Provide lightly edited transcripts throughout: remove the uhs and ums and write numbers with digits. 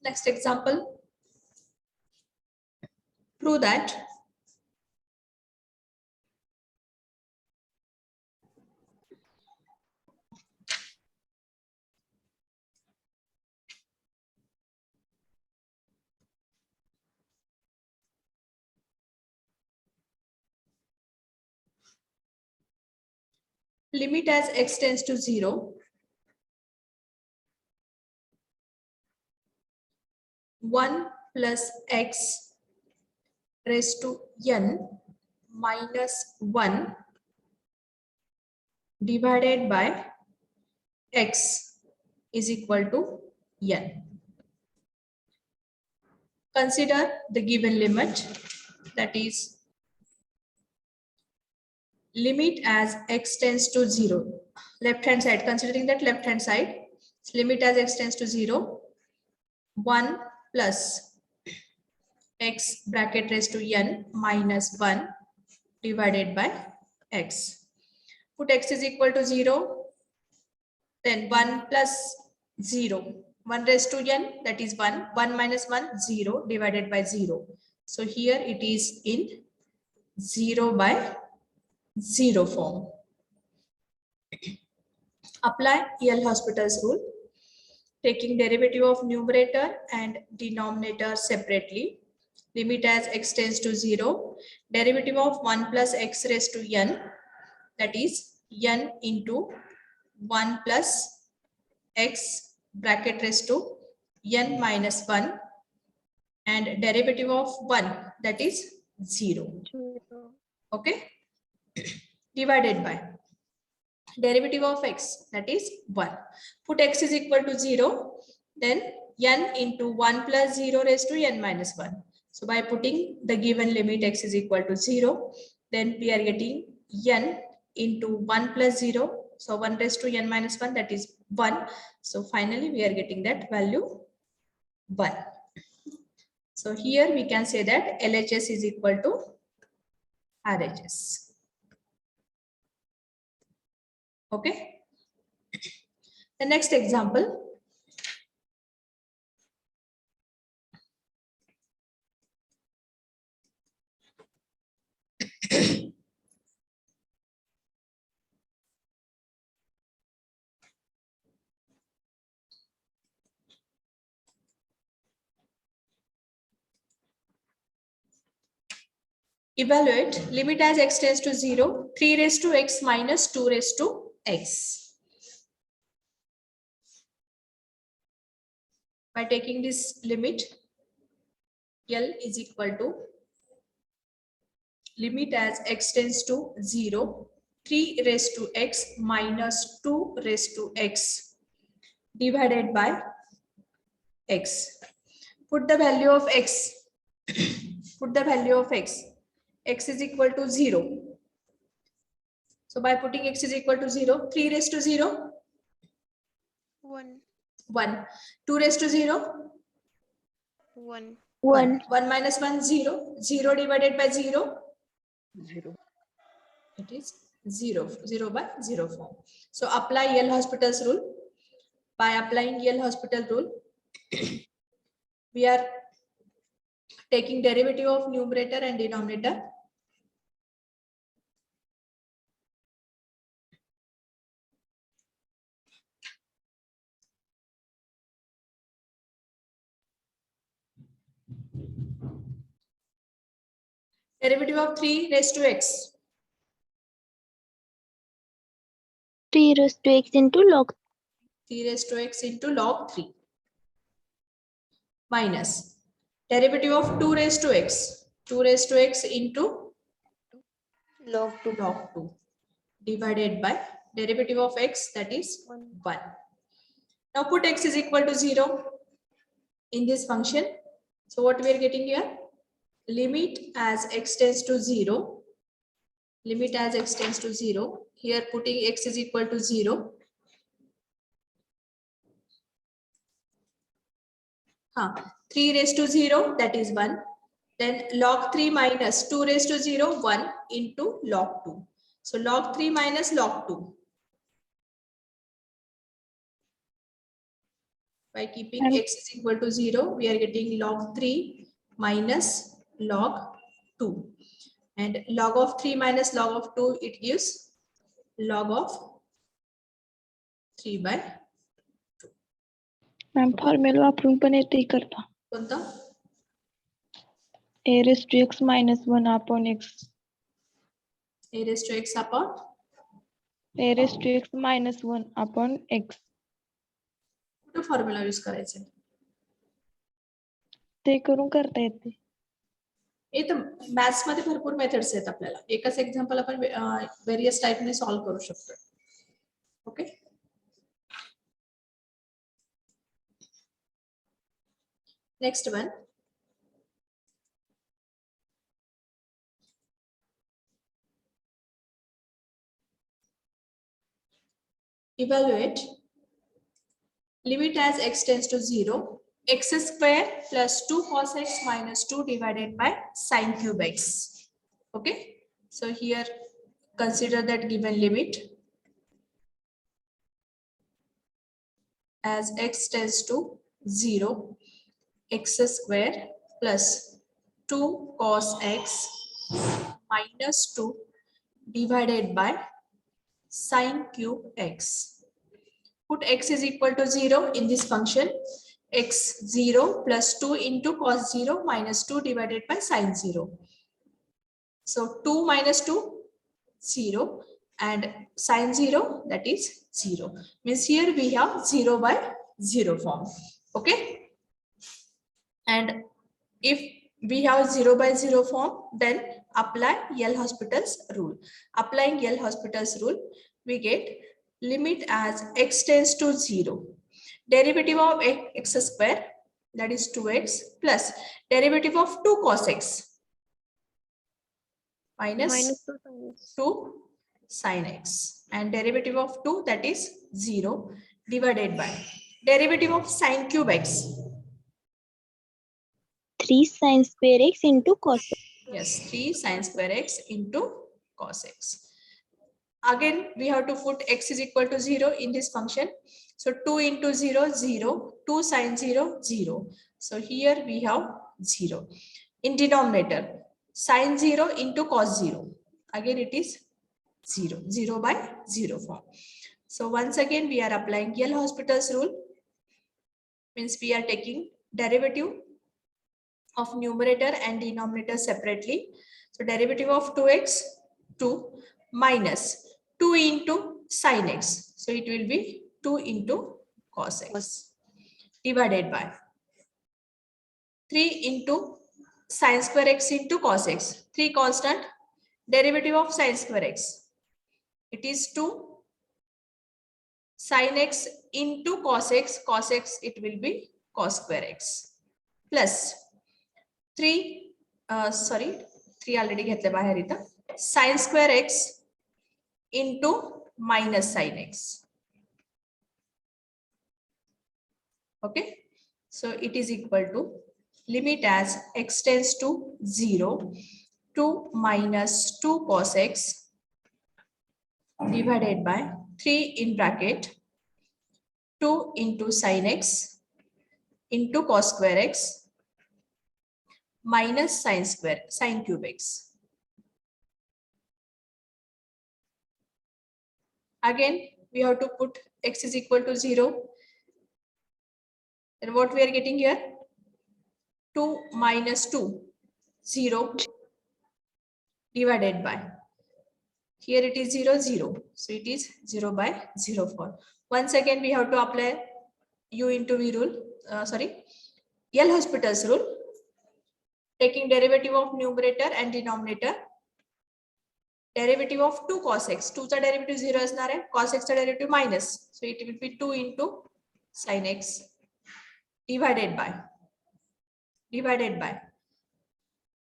Next example. Prove that limit as x tends to 0, 1 plus x raised to n minus 1 divided by x is equal to n. Consider the given limit, that is limit as x tends to 0. Left hand side, considering that left hand side, limit as x tends to 0, 1 plus x bracket raised to n minus 1 divided by x. Put x is equal to 0, then 1 plus 0, 1 raised to n, that is 1, 1 minus 1, 0 divided by 0. So here it is in 0 by 0 form. Apply L'Hospital's rule, taking derivative of numerator and denominator separately. Limit as x tends to 0, derivative of 1 plus x raised to n, that is n into 1 plus x bracket raised to n minus 1, and derivative of 1, that is 0. Okay, divided by derivative of x, that is 1. Put x is equal to 0, then n into 1 plus 0 raised to n minus 1. So by putting the given limit x is equal to 0, then we are getting n into 1 plus 0. So 1 raised to n minus 1, that is 1. So finally we are getting that value 1. So here we can say that LHS is equal to RHS. Okay. The next example. Evaluate limit as x tends to 0, 3 raised to x minus 2 raised to x. By taking this limit, L is equal to limit as x tends to 0, 3 raised to x minus 2 raised to x divided by x. Put the value of x. Put the value of x. X is equal to 0. So by putting x is equal to 0, 3 raised to 0? 1. 1. 2 raised to 0? 1. 1. 1 minus 1, 0. 0 divided by 0? 0. It is 0. 0 by 0 form. So apply L'Hospital's rule. By applying L'Hospital rule, we are taking derivative of numerator and denominator. Derivative of 3 raised to x. 3 raised to x into log 3 raised to x into log 3. Minus derivative of 2 raised to x. 2 raised to x into Log 2. log 2 divided by derivative of x, that is 1. Now put x is equal to 0 in this function. So what we are getting here? Limit as x tends to 0. Limit as x tends to 0. Here putting x is equal to 0. 3 raised to 0, that is 1. Then log 3 minus 2 raised to 0, 1 into log 2. So log 3 minus log 2. By keeping And- x is equal to 0, we are getting log 3 minus log 2. And log of 3 minus log of 2, it gives log of 3 by ma'am formula वापरून पण येते करता कोणता? a raised to x minus 1 upon x. A raised to x upon a raised to x minus 1 upon x. कुठे formula use करायचे? ते करून करता येते. मॅथ्स मध्ये भरपूर मेथड्स आहेत आपल्याला. एकच एक्झाम्पल आपण व्हेरियस टाइपने सॉल्व्ह करू शकतो. Okay. Next one. Evaluate limit as x tends to 0, x square plus 2 cos x minus 2 divided by sin cube x. Okay, so here consider that given limit as x tends to 0, x square plus 2 cos x minus 2 divided by sin cube x. Put x is equal to 0 in this function. X 0 plus 2 into cos 0 minus 2 divided by sin 0. So 2 minus 2, 0, and sin 0, that is 0. Means here we have 0 by 0 form. Okay. And if we have 0 by 0 form, then apply L'Hospital's rule. Applying L'Hospital's rule, we get limit as x tends to 0. Derivative of x square, that is 2x, plus derivative of 2 cos x minus 2 sin x, and derivative of 2, that is 0, divided by derivative of sin cube x. 3 sin square x into cos x. Yes, 3 sin square x into cos x. Again, we have to put x is equal to 0 in this function. So 2 into 0, 0, 2 sin 0, 0. So here we have 0. In denominator, sin 0 into cos 0. Again, it is 0, 0 by 0 form. So once again, we are applying L'Hospital's rule. Means we are taking derivative of numerator and denominator separately. So derivative of 2x, 2 minus 2 into sin x. So it will be 2 into cos x divided by 3 into sin square x into cos x. 3 constant, derivative of sin square x. It is 2 sin x into cos x. Cos x, it will be cos square x. Plus 3, 3 already घेतले बाहेर इथं. Sin square x into minus sin x. Okay, so it is equal to limit as x tends to 0 to minus 2 cos x divided by 3 in bracket 2 into sin x into cos square x minus sin cube x. Again, we have to put x is equal to 0. Then what we are getting here? 2 minus 2, 0, divided by, here it is 0, 0. So it is 0 by 0 form. Once again, we have to apply U into V rule, L'Hospital's rule. Taking derivative of numerator and denominator. Derivative of 2 cos x. 2 चा derivative 0 असणार आहे. Cos x चा derivative minus. So it will be 2 into sin x divided by.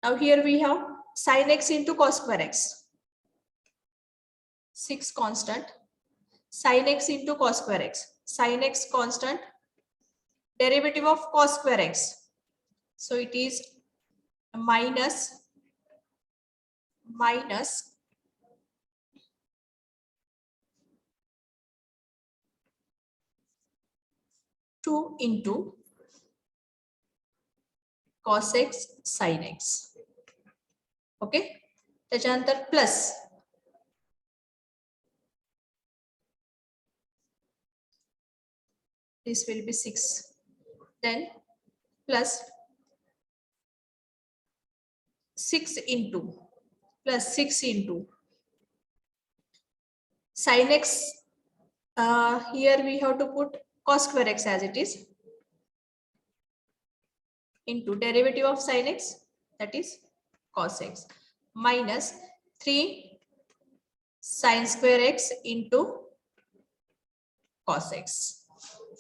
Now here we have sin x into cos square x. 6 constant. Sin x into cos square x. Sin x constant. Derivative of cos square x. So it is minus 2 2 into cos x sin x. Okay, त्याच्यानंतर plus this will be 6, then plus 6 into sin x. Here we have to put cos square x as it is into derivative of sin x, that is cos x, minus 3 sin square x into cos x.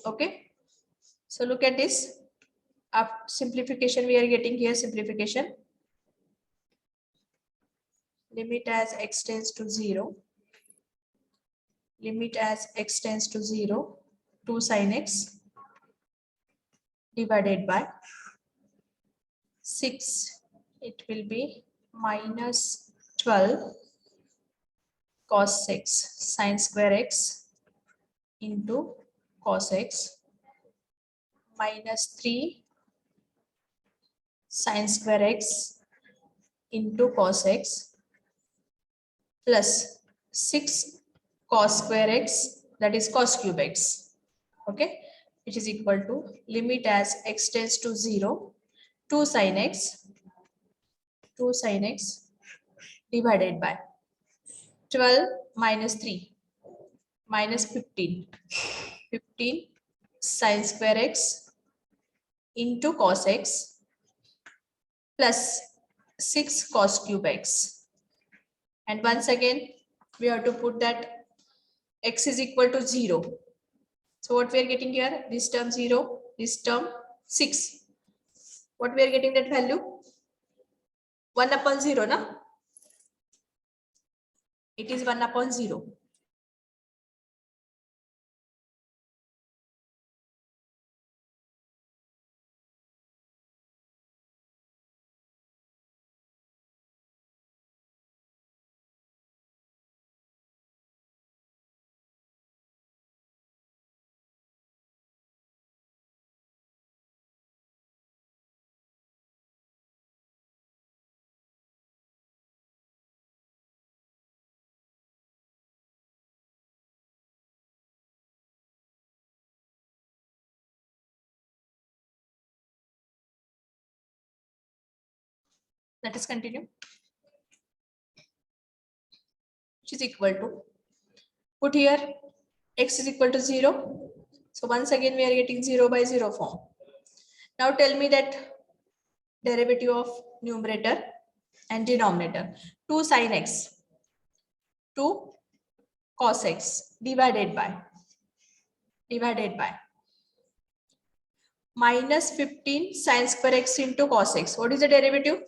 Okay, so look at this. Simplification we are getting here, simplification. Limit as x tends to 0. Limit as x tends to 0, 2 sin x divided by 6. It will be minus 12 cos x sin square x into cos x minus 3 sin square x into cos x plus 6 cos square x, that is cos cube x. Okay, which is equal to limit as x tends to 0, 2 sin x divided by 12 minus 3 minus 15 sin square x into cos x plus 6 cos cube x. And once again we have to put that x is equal to 0. So what we are getting here, this term 0, this term 6. What we are getting that value? 1 upon 0, na? It is 1 upon 0. Let us continue. Which is equal to, put here x is equal to 0. So once again we are getting 0 by 0 form. Now tell me that derivative of numerator and denominator. 2 sin x, 2 cos x divided by minus 15 sin square x into cos x. What is the derivative?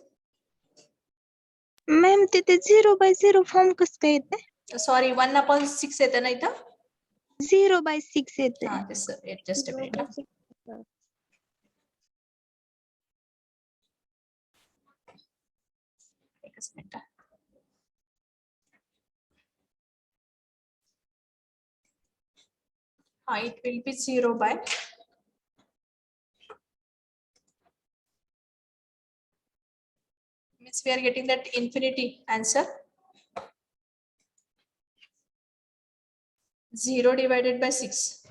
Ma'am तिथे 0/0 form कसं काय येते? Sorry, 1 upon 6 येतं ना इथं? 0/6 येते. हा, just a minute. 0/6. एकच minute. It will be 0 by means we are getting that infinity answer. 0 divided by 6,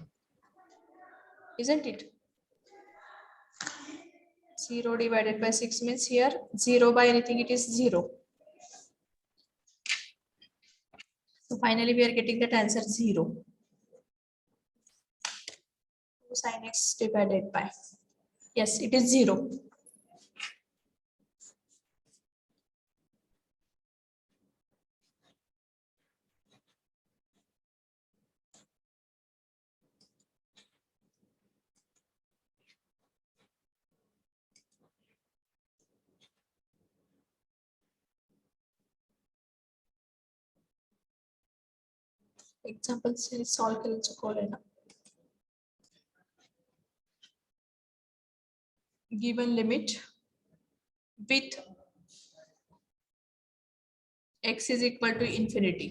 isn't it? 0 divided by 6 means here 0 by anything, it is 0. So finally we are getting that answer 0. 2 sin x divided by, yes, it is 0. Example solve केलं चुकवलंय ना. Given limit with x is equal to infinity.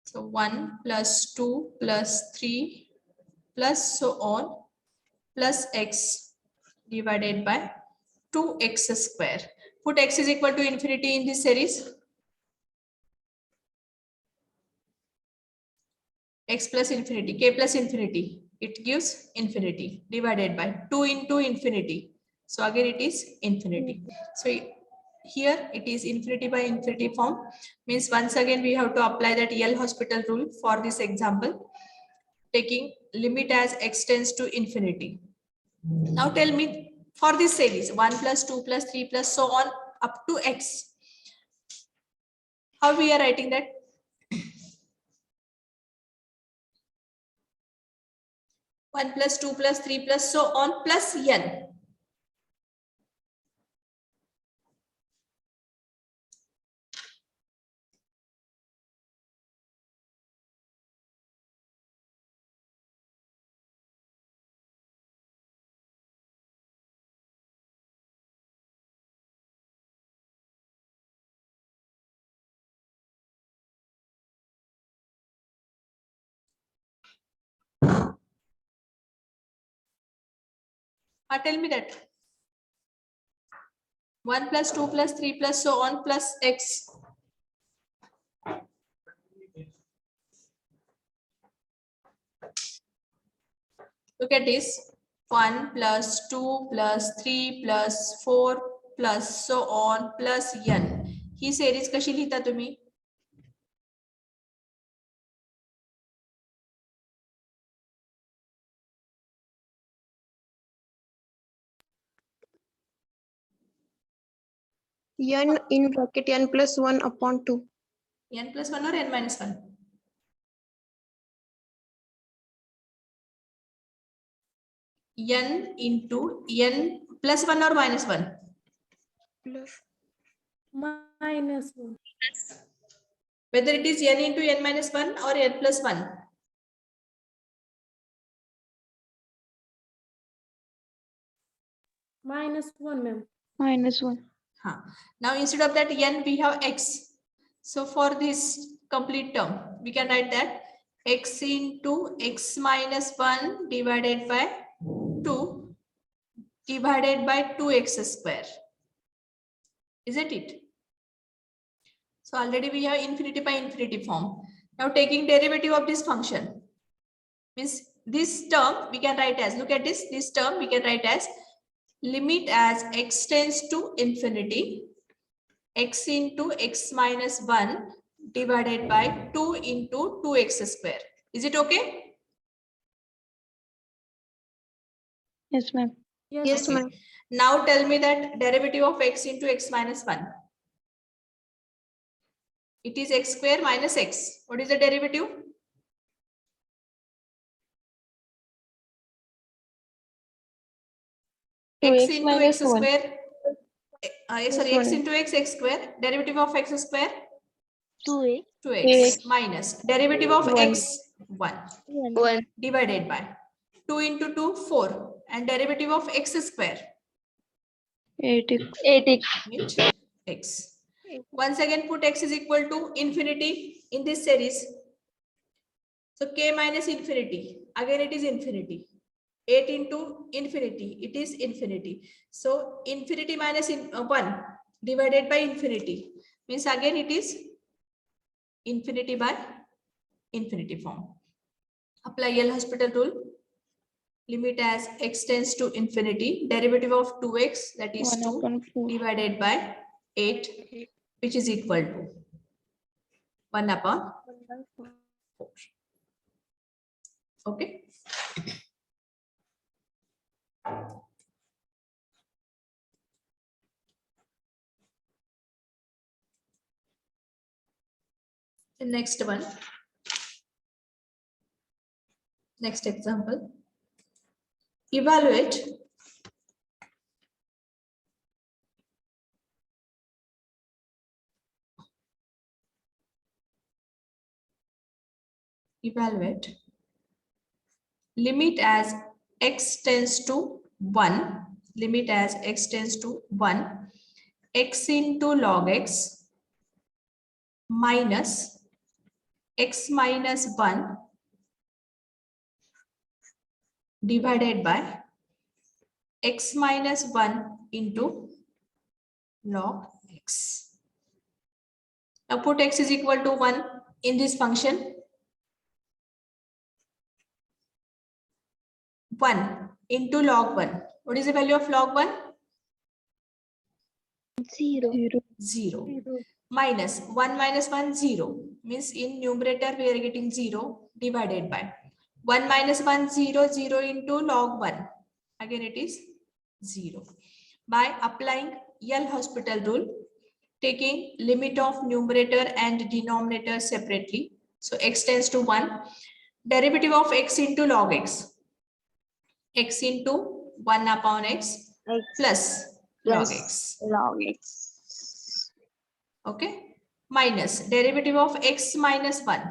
So 1 plus 2 plus 3 plus so on plus x divided by 2x square. Put x is equal to infinity in this series. X plus infinity, k plus infinity, it gives infinity divided by 2 into infinity. So again it is infinity. So here it is infinity by infinity form. Means once again we have to apply that L'Hospital rule for this example, taking limit as x tends to infinity. Now tell me for this series 1 plus 2 plus 3 plus so on up to x. How we are writing that? 1 plus 2 plus 3 plus so on plus n. Tell me that. 1 plus 2 plus 3 plus so on plus x. Look at this. 1 plus 2 plus 3 plus 4 plus so on plus n. He series कशी लिहिता तुम्ही? n in bracket n plus 1 upon 2. n plus 1 or n minus 1? n into n plus 1 or minus 1? Minus 1. Whether it is n into n minus 1 or n plus 1? Minus 1, ma'am. -1. Now instead of that n we have x. So for this complete term we can write that x into x minus 1 divided by 2 divided by 2x square. Isn't it? So already we have infinity by infinity form. Now taking derivative of this function means this term we can write as, look at this term we can write as limit as x tends to infinity x into x minus 1 divided by 2 into 2x square. Is it okay? Yes, ma'am. Yes, Okay. ma'am. Now tell me that derivative of x into x minus 1. It is x square minus x. What is the derivative? X 2x into x minus 1. square. Sorry, x into x square. Derivative of x square. 2x 2x minus derivative of 1. x 1 1 divided by 2 into 2 4 and derivative of x square 8x. 8x means x. Once again put x is equal to infinity in this series. So k minus infinity, again it is infinity. 8 into infinity, it is infinity. So infinity minus 1 divided by infinity means again it is infinity by infinity form. Apply L'Hospital rule. Limit as x tends to infinity. Derivative of 2x, that is 2 1/4. divided by 8, which is equal to 1/4. Okay. The next one. Next example. Evaluate limit as x tends to 1, limit as x tends to 1, x into log x minus x minus 1 divided by x minus 1 into log x. Now put x is equal to 1 in this function. 1 into log 1. What is the value of log 1? 0. 0. Minus 1 minus 1, 0. Means in numerator we are getting 0 divided by 1 minus 1, 0, 0 into log 1. Again it is 0. By applying L'Hospital rule, taking limit of numerator and denominator separately. So x tends to 1. Derivative of x into log x. X into 1 upon x plus log x. Log x. Okay. Minus derivative of x minus 1.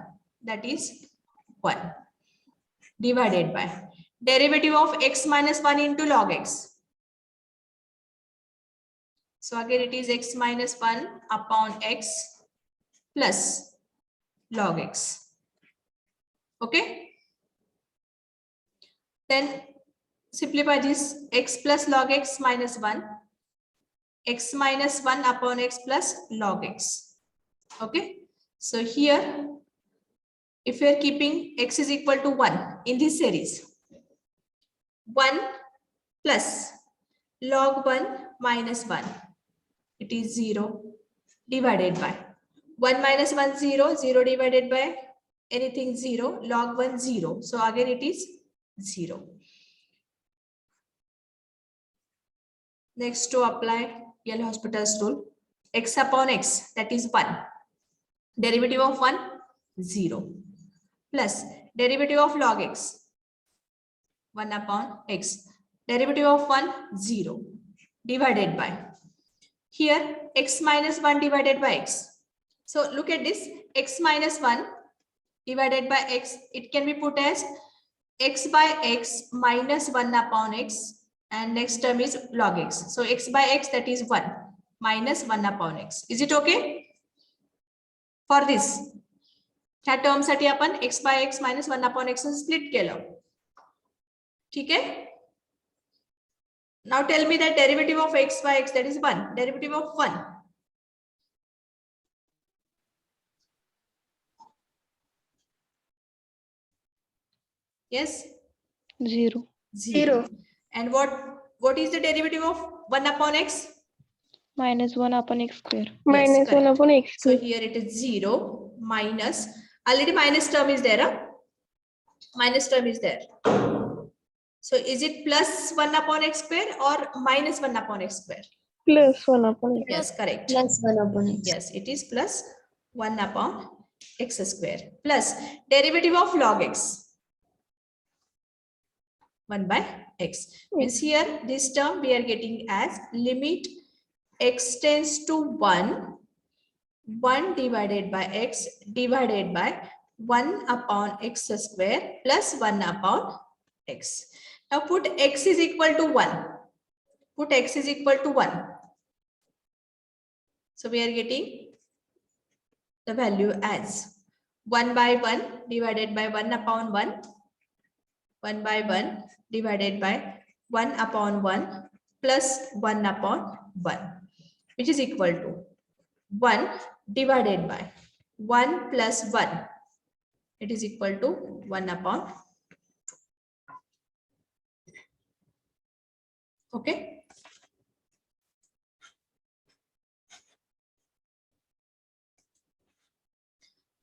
That is 1. Divided by derivative of x minus 1 into log x. So again it is x minus 1 upon x plus log x. Okay. Then simplify this x plus log x minus 1. X minus 1 upon x plus log x. Okay. So here, if we are keeping x is equal to 1 in this series, 1 plus log 1 minus 1, it is 0 divided by 1 minus 1, 0, 0 divided by anything 0, log 1, 0. So again it is 0. Next to apply L'Hospital's rule, x upon x, that is 1. Derivative of 1, 0. Plus derivative of log x, 1 upon x. Derivative of 1, 0. Divided by, here x minus 1 divided by x. So look at this, x minus 1 divided by x. It can be put as x by x minus 1 upon x. And next term is log x. So x by x, that is 1 minus 1 upon x. Is it okay? For this, ह्या term साठी आपण x by x minus 1 upon x split केलं. ठीक आहे? Now tell me that derivative of x by x, that is 1. Derivative of 1. Yes? 0. 0. And what is the derivative of 1 upon x? Minus 1 upon x square. Minus 1 correct. upon x So square. here it is 0 minus, already minus term is there. Huh? Minus term is there. So is it plus 1 upon x square or minus 1 upon x square? Plus 1 upon x. Yes, correct. Plus 1 upon x. Yes, it is plus 1 upon x square plus derivative of log x. 1 by x. Means here this term we are getting as limit x tends to 1, 1 divided by x divided by 1 upon x square plus 1 upon x. Now put x is equal to 1. Put x is equal to 1. So we are getting the value as 1 by 1 divided by 1 upon 1. 1 by 1 divided by 1 upon 1 plus 1 upon 1, which is equal to 1 divided by 1 plus 1. It is equal to 1 upon 2. Okay.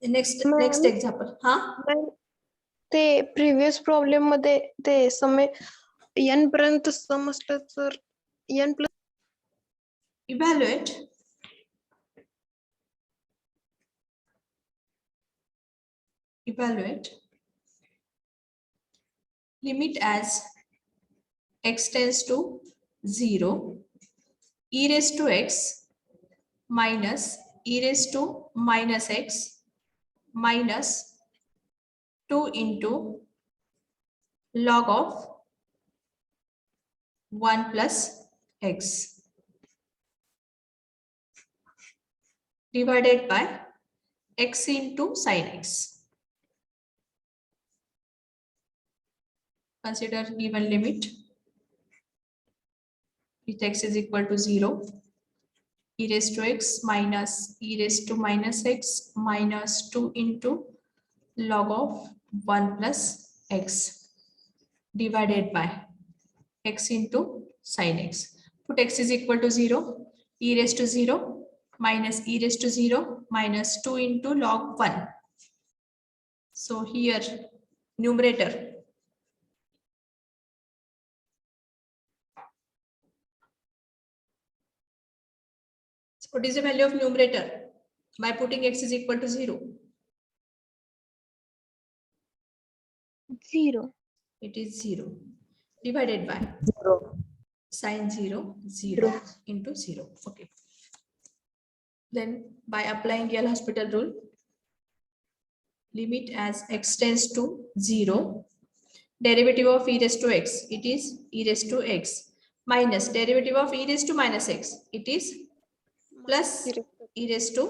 Next example. Huh? ते previous problem मध्ये ते समय n पर्यंत सम असलं तर n plus Evaluate. Evaluate. Limit as x tends to 0, e raised to x minus e raised to minus x minus 2 into log of 1 plus x divided by x into sin x. Consider given limit with x is equal to 0. E raised to x minus e raised to minus x minus 2 into log of 1 plus x divided by x into sin x. Put x is equal to 0. E raised to 0 minus e raised to 0 minus 2 into log 1. So here numerator so what is the value of numerator by putting x is equal to 0? 0. It is 0 divided by sin 0 into 0. Okay. Then by applying L'Hospital rule, limit as x tends to 0, derivative of e raised to x, it is e raised to x, minus derivative of e raised to minus x, it is plus e raised to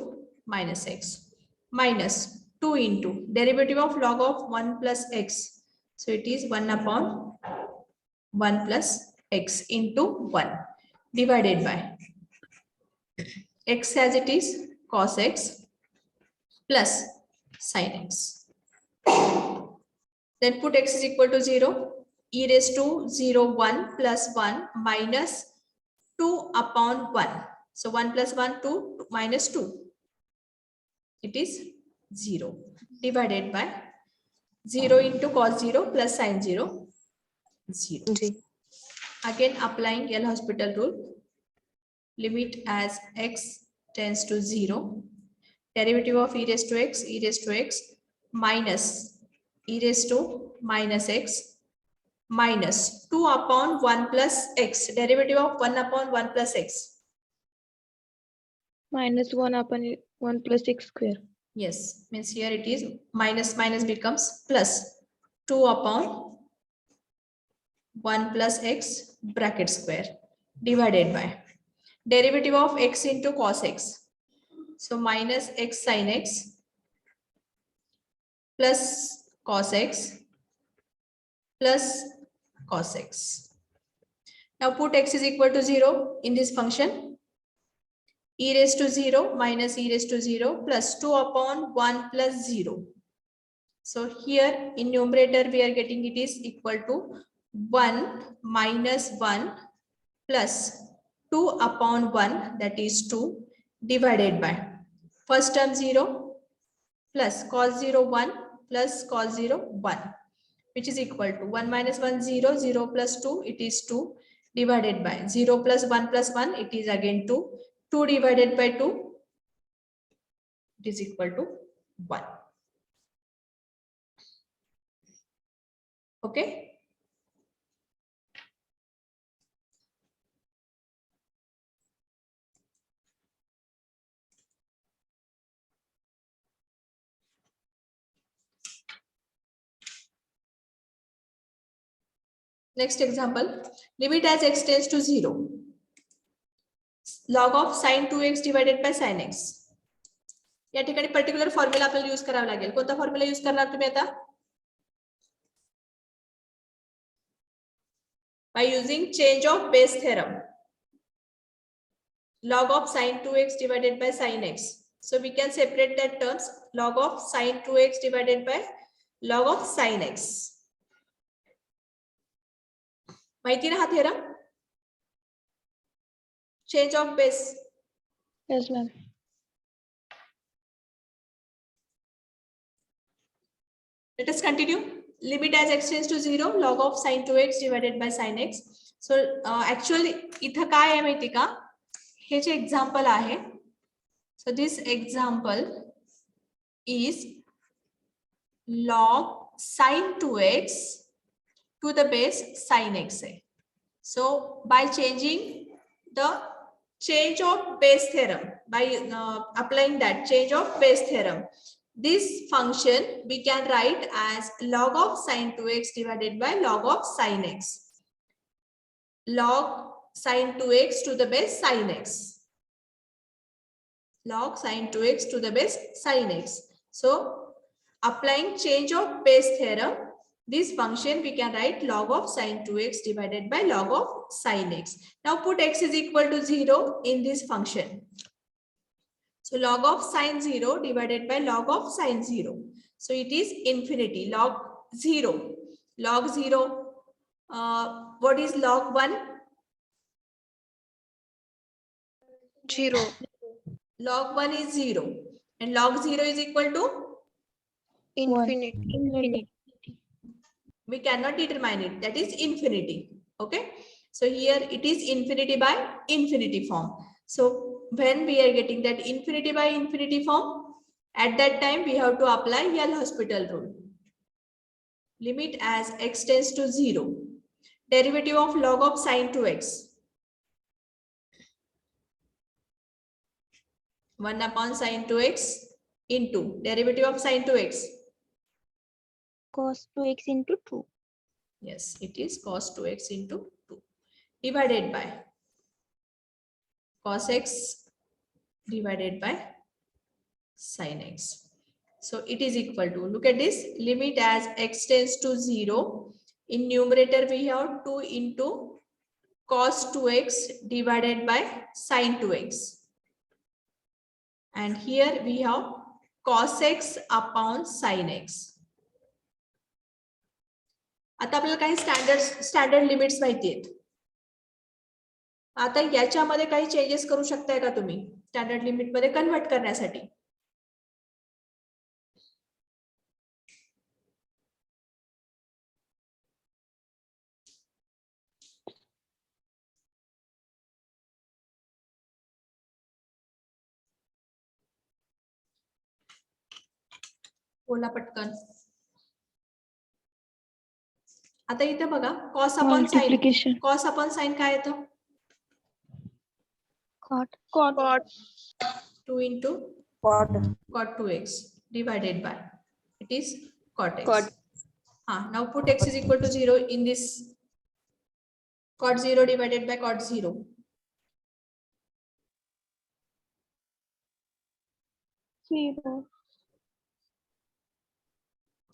minus x, minus 2 into derivative of log of 1 plus x. So it is 1 upon 1 plus x into 1 divided by x as it is cos x plus sin x. Then put x is equal to 0, e raised to 0, 1 plus 1 minus 2 upon 1. So 1 plus 1, 2 minus 2. It is 0 divided by 0 into cos 0 plus sin 0, 0. Again applying L'Hospital rule, limit as x tends to 0, derivative of e raised to x minus e raised to minus x minus 2 upon 1 plus x, derivative of 1 upon 1 plus x. minus 1 upon 1 plus x square. Yes, means here it is minus minus becomes plus 2 upon 1 plus x bracket square divided by derivative of x into cos x. So minus x sin x plus cos x plus cos x. Now put x is equal to 0 in this function. E raised to 0 minus e raised to 0 plus 2 upon 1 plus 0. So here in numerator we are getting it is equal to 1 minus 1 plus 2 upon 1, that is 2 divided by first term 0 plus cos 0 1 plus cos 0 1, which is equal to 1 minus 1 0, 0 plus 2 it is 2 divided by 0 plus 1 plus 1 it is again 2, 2 divided by 2 it is equal to 1. Okay. Next example, limit as x tends to 0, log of sin 2x divided by sin x. या ठिकाणी particular formula आपल्याला use करावा लागेल. कोणता formula use करणार तुम्ही आता? By using change of base theorem, log of sin 2x divided by sin x. So we can separate that terms, log of sin 2x divided by log of sin x. माहिती ना हा theorem? Change of base. Yes, ma'am. Let us continue. Limit as x tends to 0, log of sin 2x divided by sin x. So actually इथं काय आहे माहिती का? हे जे example आहे. So this example is log sin 2x to the base sin x. So by changing the change of base theorem, by applying that change of base theorem, this function we can write as log of sin 2x divided by log of sin x. Log sin 2x to the base sin x. Log sin 2x to the base sin x. So applying change of base theorem, this function we can write log of sine 2x divided by log of sine x. Now put x is equal to 0 in this function. So log of sine 0 divided by log of sine 0. So it is infinity. Log 0. Log 0. What is log 1? 0. Log 1 is 0. And log 0 is equal to? Infinity. We cannot determine it. That is infinity. Okay. So here it is infinity by infinity form. So when we are getting that infinity by infinity form, at that time we have to apply L'Hospital rule. Limit as x tends to 0. Derivative of log of sine 2x. 1 upon sine 2x into derivative of sine 2x. Cos 2x into 2. Yes, it is cos 2x into 2 divided by cos x divided by sin x. So it is equal to, look at this, limit as x tends to 0. In numerator we have 2 into cos 2x divided by sin 2x. And here we have cos x upon sin x. आता आपल्याला काही standard limits माहिती आहेत. आता याच्यामध्ये काही changes करू शकताय का तुम्ही स्टँडर्ड लिमिट मध्ये कन्वर्ट करण्यासाठी? बोला पटकन. आता इथे बघा cos upon sine. Multiplication. Cos upon sine काय येतं? Cot. 2 into Cot. cot 2x divided by, it is cot x. Cot. Now put x is equal to 0 in this. Cot 0 divided by cot 0.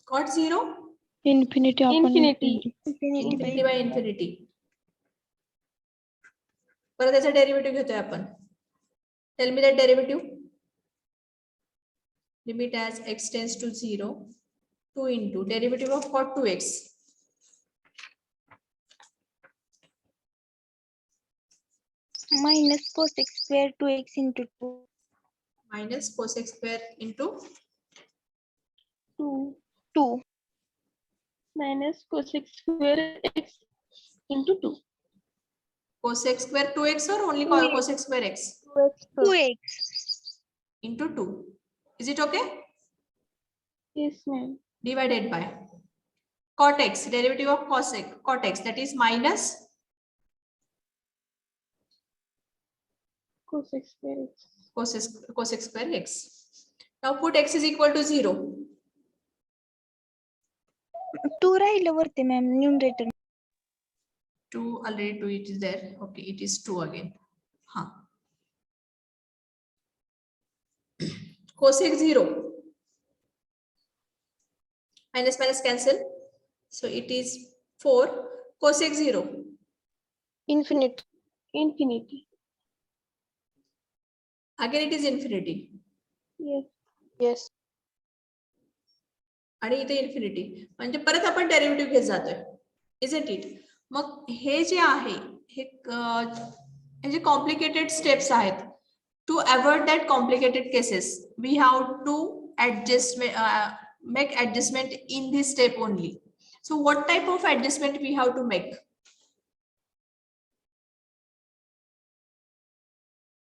Cot 0? Infinity upon Infinity. Infinity by infinity. परत त्याचा derivative घेतोय आपण. Tell me that derivative. Limit as x tends to 0. 2 into derivative of cot 2x. Minus cos x square 2x into 2. Minus cos x square into 2. Minus cos x square x into 2. cos x square 2x or only 2x. cos x square x 2x. into 2. Is it okay? Yes, ma'am. Divided by cot x, derivative of cot x, that is minus Cos x square x. cos x square x. Now put x is equal to 0. 2 राहिलं वरती ma'am numerator. 2 already 2 it is there. Okay, it is 2 again. Cos x 0. Minus minus cancel. So it is 4. Cos x 0. Infinity. Again it is infinity. Yes. आणि इथे infinity म्हणजे परत आपण derivative घेत जातोय. Isn't it? मग हे जे आहे हे जे कॉम्प्लिकेटेड स्टेप्स आहेत, to avoid that complicated cases we have to make adjustment in this step only. So what type of adjustment we have to make?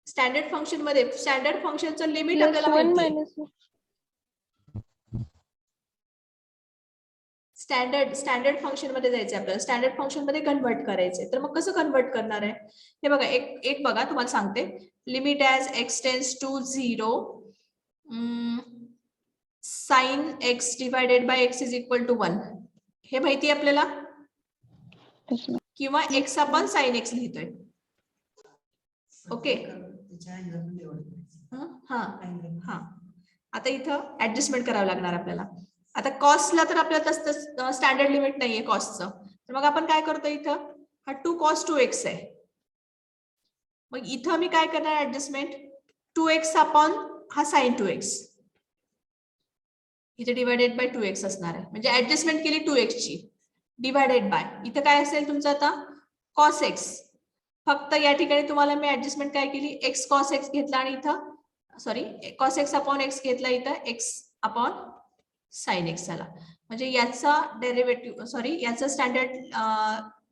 Standard function मध्ये स्टँडर्ड फंक्शनचं लिमिट आपल्याला माहिती आहे. स्टँडर्ड फंक्शन मध्ये जायचं आपल्याला, standard function मध्ये convert करायचंय. तर मग कसं कन्वर्ट करणार आहे हे बघा. एक बघा तुम्हाला सांगते. Limit as X tends to 0 sine X divided by X is equal to 1 हे माहिती आहे आपल्याला, किंवा एक्स आपण साइन एक्स लिहितोय. ओके. हा आता इथं ऍडजस्टमेंट करावं लागणार आपल्याला. आता कॉस्टला तर आपल्याला तसं स्टँडर्ड लिमिट नाहीये कॉस्टचं, तर मग आपण काय करतो इथं, हा 2 cos 2x आहे. मग इथं मी काय करणार ऍडजस्टमेंट, 2x अपॉन हा sin 2x, इथे डिवायडेड बाय 2x असणार आहे. म्हणजे ऍडजस्टमेंट केली 2x ची, डिवायडेड बाय इथं काय असेल तुमचं आता cos x. फक्त या ठिकाणी तुम्हाला मी ऍडजस्टमेंट काय केली, x cos x घेतला आणि इथं sorry cos x upon x घेतला, इथं x अपॉन sin x झाला. म्हणजे याचा डेरिव्हेटिव्ह सॉरी याचं स्टँडर्ड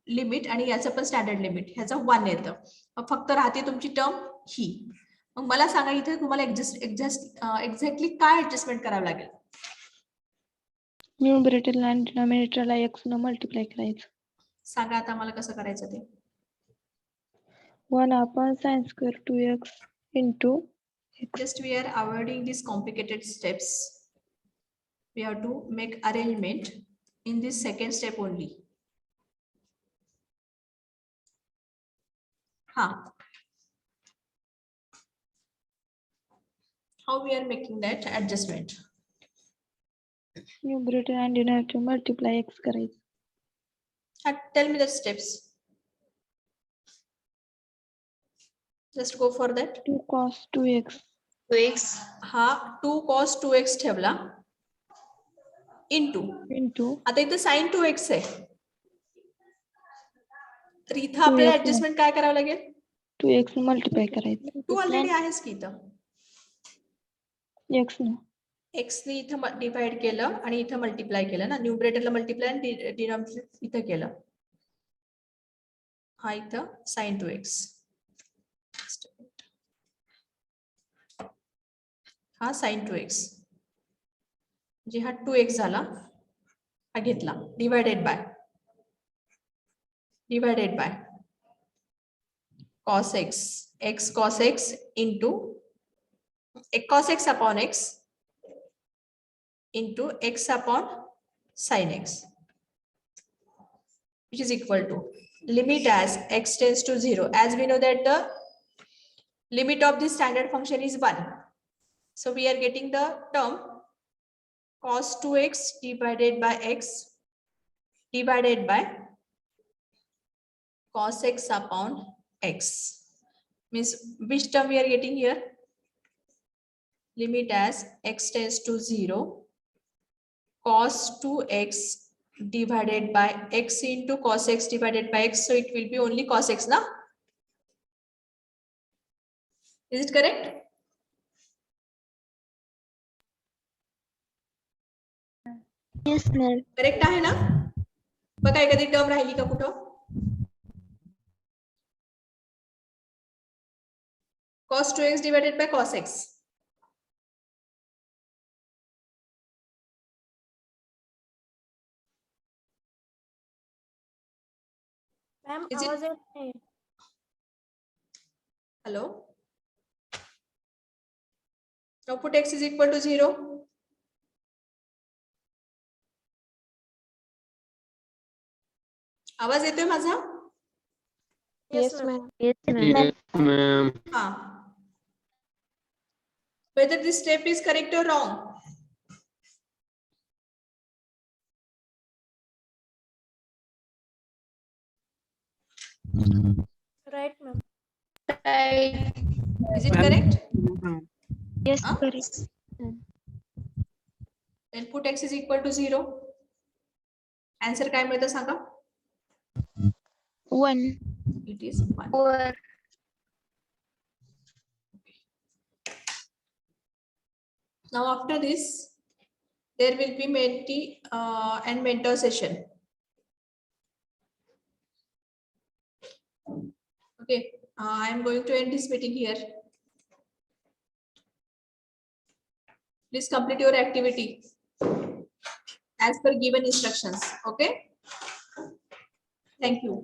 लिमिट आणि याचं पण स्टँडर्ड लिमिट ह्याचं 1 येतं. मग फक्त राहते तुमची टर्म ही. मग मला सांगा इथे तुम्हाला एक्झॅक्टली काय ऍडजस्टमेंट करावं लागेल. न्यूमरेटरला आणि डिनॉमिनेटरला x न मल्टिप्लाय करायचं. सांगा आता मला कसं करायचं ते. 1 upon sin square 2x into x. Just we are avoiding these complicated steps. We have to make arrangement in this second step only. How we are making that adjustment? Numerator आणि denominator multiply x करायचं. Tell me the steps. Just go for that. 2 cos 2x 2x हा 2 cos 2x ठेवला into, into आता इथं sin 2x आहे, तर इथं आपल्याला 2x ऍडजस्टमेंट काय करावं लागेल, 2x न मल्टिप्लाय करायचं. तू ऑलरेडी आहेस की इथं, x न x ने इथं डिवाइड केलं आणि इथं मल्टिप्लाय केलं ना, न्यूमरेटरला मल्टिप्लाय आणि डिनॉमिनेटर इथं केलं. हा इथं sin 2x, हा sin 2x, म्हणजे हा 2x झाला, हा घेतला divided by cos x, x cos x into cos x upon x into x upon sin x, which is equal to limit as x tends to 0. As we know that the limit of this standard function is 1. So we are getting the term cos 2x divided by x divided by cos x upon x. Means which term we are getting here? Limit as x tends to 0, cos 2x divided by x into cos x divided by x. So it will be only cos x now. Is it correct? Yes, ma'am. Correct आहे ना. बघा एखादी term राहिली का कुठं. cos 2x divided by cos x. Ma'am Is it- आवाज येत नाही. Hello. Now put x is equal to 0. आवाज येतोय माझा. Yes, Yes, ma'am. ma'am. हा. Whether this step is correct or wrong. Right, ma'am. Is it correct? Yes, Huh? correct. Then put x is equal to 0. Answer काय मिळतं सांगा. 1. It is 1. Now after this, there will be mentee and mentor session. Okay, I am going to end this meeting here. Please complete your activity as per given instructions. Okay. Thank you.